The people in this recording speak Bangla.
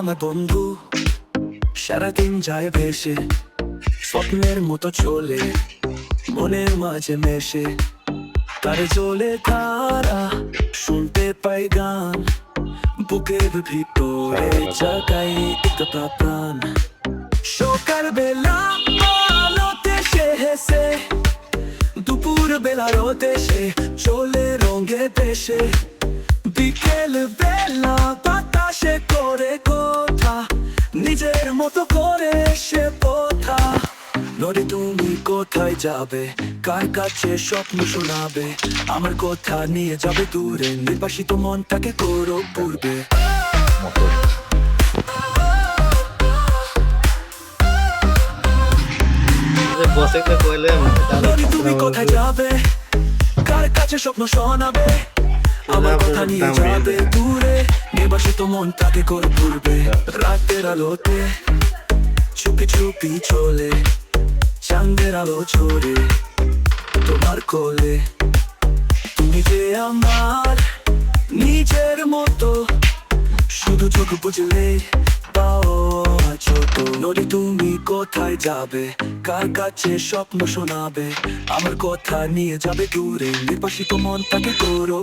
আমার বন্ধু, সারাদিন যায় ভেসে, স্বপ্নের মতো চলে, মনের মাঝে মেশে। তারে চলে তারা, শুনতে পাই গান, বুকের ভিতরে জাগায় একটা প্রাণ। সকাল বেলা আলোতে সে হেসে, দুপুর বেলা রোদে সে চলে রঙে দেশে। বিকেল বেলা বাতাসে করে কথা, নিজের মতো করে সে পথা। নদী তুমি কোথায় যাবে, কার কাছে স্বপ্ন শোনাবে, আমার কথা নিয়ে যাবে দূরে, নির্বাসিত মনটাকে করো পূর্বে। নদী তুমি কোথায় যাবে, কার কাছে স্বপ্ন শোনাবে, আমার কথা নিয়ে যাবে দূরে, নির্বাসিত মনটাকে করো পূর্বে। রাতের আলোতে চুপি চুপি চলে, চাঁদের আলো ছড়ে তোমার কোলে। তুমি যে আমার নিজের মতো, শুধু চোখ বুঝলে পাও ছোট। নদী তুমি কোথায় যাবে, কার কাছে স্বপ্ন শোনাবে, আমার কথা নিয়ে যাবে দূরে, নির্বাসিত মনটাকে করো